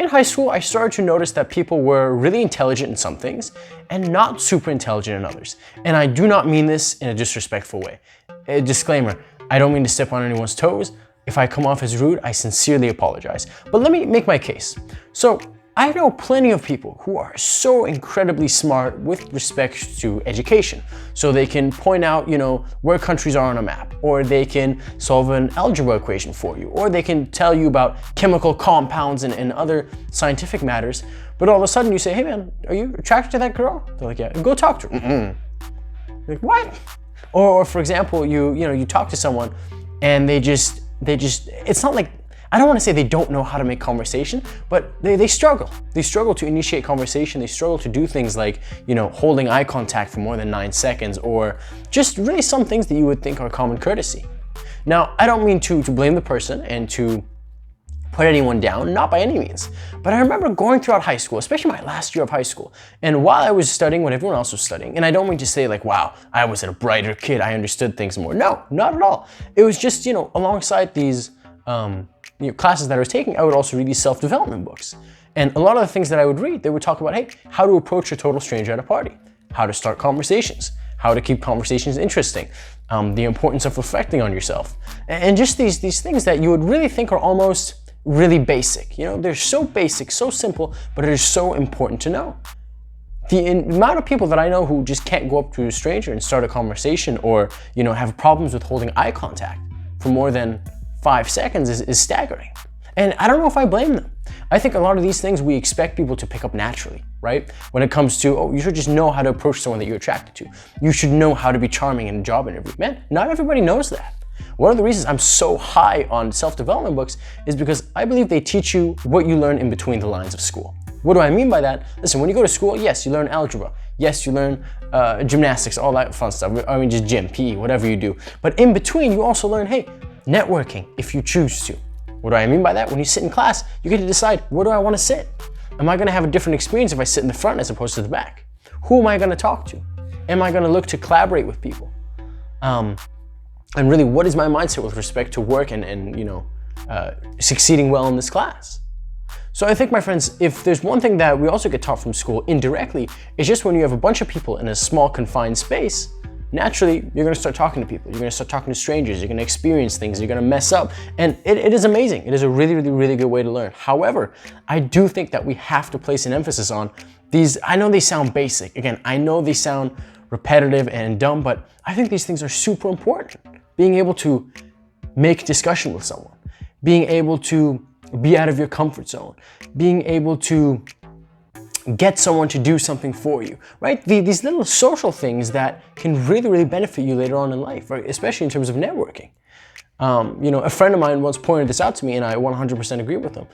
in high school, I started to notice that people were really intelligent in some things and not super intelligent in others. And I do not mean this in a disrespectful way. A disclaimer, I don't mean to step on anyone's toes. If I come off as rude, I sincerely apologize. But let me make my case. So I know plenty of people who are so incredibly smart with respect to education. So they can point out, where countries are on a map, or they can solve an algebra equation for you, or they can tell you about chemical compounds and other scientific matters. But all of a sudden you say, hey man, are you attracted to that girl? They're like, yeah, go talk to her. You're like, what? Or for example, you talk to someone and they just, it's not like, I don't want to say they don't know how to make conversation, but they struggle. They struggle to initiate conversation. They struggle to do things like, holding eye contact for more than 9 seconds, or just really some things that you would think are common courtesy. Now, I don't mean to blame the person and to put anyone down, not by any means. But I remember going throughout high school, especially my last year of high school, and while I was studying what everyone else was studying, and I don't mean to say like, wow, I was a brighter kid, I understood things more. No, not at all. It was just, alongside these classes that I was taking, I would also read these self-development books. And a lot of the things that I would read, they would talk about, hey, how to approach a total stranger at a party, how to start conversations, how to keep conversations interesting, the importance of reflecting on yourself, and just these things that you would really think are almost really basic. They're so basic, so simple, but it is so important to know. The amount of people that I know who just can't go up to a stranger and start a conversation, or have problems with holding eye contact for more than 5 seconds is staggering. And I don't know if I blame them. I think a lot of these things we expect people to pick up naturally, right? When it comes to, you should just know how to approach someone that you're attracted to. You should know how to be charming in a job interview. Man, not everybody knows that. One of the reasons I'm so high on self-development books is because I believe they teach you what you learn in between the lines of school. What do I mean by that? Listen, when you go to school, yes, you learn algebra. Yes, you learn gymnastics, all that fun stuff. I mean, just gym, PE, whatever you do. But in between, you also learn, hey, networking if you choose to. What do I mean by that? When you sit in class, you get to decide, where do I want to sit? Am I going to have a different experience if I sit in the front as opposed to the back? Who am I going to talk to? Am I going to look to collaborate with people? And really, what is my mindset with respect to work and succeeding well in this class? So I think, my friends, if there's one thing that we also get taught from school indirectly, it's just when you have a bunch of people in a small confined space, naturally, you're going to start talking to people. You're going to start talking to strangers. You're going to experience things. You're going to mess up. And it is amazing. It is a really, really, really good way to learn. However, I do think that we have to place an emphasis on these. I know they sound basic. Again, I know they sound repetitive and dumb, but I think these things are super important. Being able to make discussion with someone, being able to be out of your comfort zone, being able to get someone to do something for you, right? These little social things that can really, really benefit you later on in life, right? Especially in terms of networking. A friend of mine once pointed this out to me, and I 100% agree with him.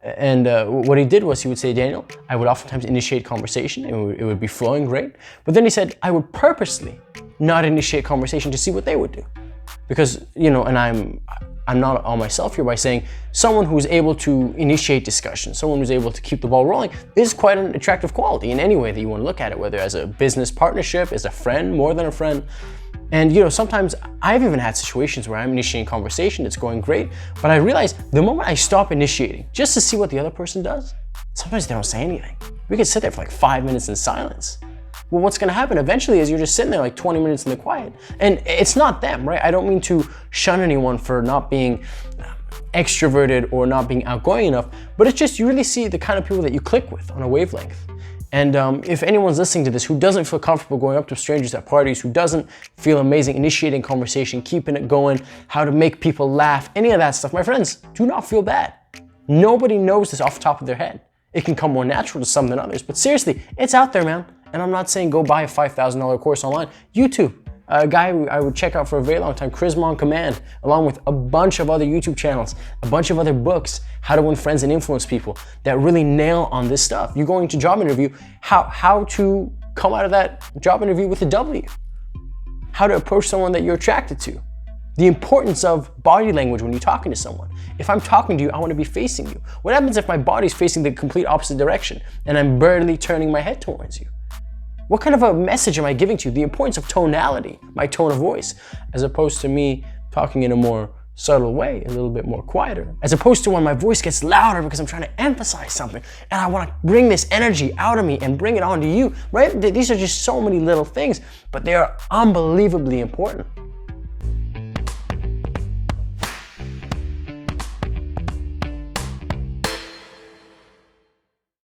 And what he did was he would say, Daniel, I would oftentimes initiate conversation and it would be flowing great. But then he said, I would purposely not initiate conversation to see what they would do. Because, and I'm not on myself here by saying someone who's able to initiate discussion, someone who's able to keep the ball rolling is quite an attractive quality in any way that you want to look at it, whether as a business partnership, as a friend, more than a friend. And sometimes I've even had situations where I'm initiating conversation, it's going great, but I realize the moment I stop initiating just to see what the other person does, sometimes they don't say anything. We could sit there for like 5 minutes in silence. Well, what's going to happen eventually is you're just sitting there like 20 minutes in the quiet. And it's not them, right? I don't mean to shun anyone for not being extroverted or not being outgoing enough, but it's just you really see the kind of people that you click with on a wavelength. And if anyone's listening to this who doesn't feel comfortable going up to strangers at parties, who doesn't feel amazing initiating conversation, keeping it going, how to make people laugh, any of that stuff, my friends, do not feel bad. Nobody knows this off the top of their head. It can come more natural to some than others, but seriously, it's out there, man. And I'm not saying go buy a $5,000 course online. YouTube, a guy I would check out for a very long time, Charisma on Command, along with a bunch of other YouTube channels, a bunch of other books, how to win friends and influence people that really nail on this stuff. You go into job interview, how to come out of that job interview with a W, how to approach someone that you're attracted to, the importance of body language when you're talking to someone. If I'm talking to you, I want to be facing you. What happens if my body's facing the complete opposite direction and I'm barely turning my head towards you? What kind of a message am I giving to you? The importance of tonality, my tone of voice, as opposed to me talking in a more subtle way, a little bit more quieter, as opposed to when my voice gets louder because I'm trying to emphasize something and I want to bring this energy out of me and bring it onto you, right? These are just so many little things, but they are unbelievably important.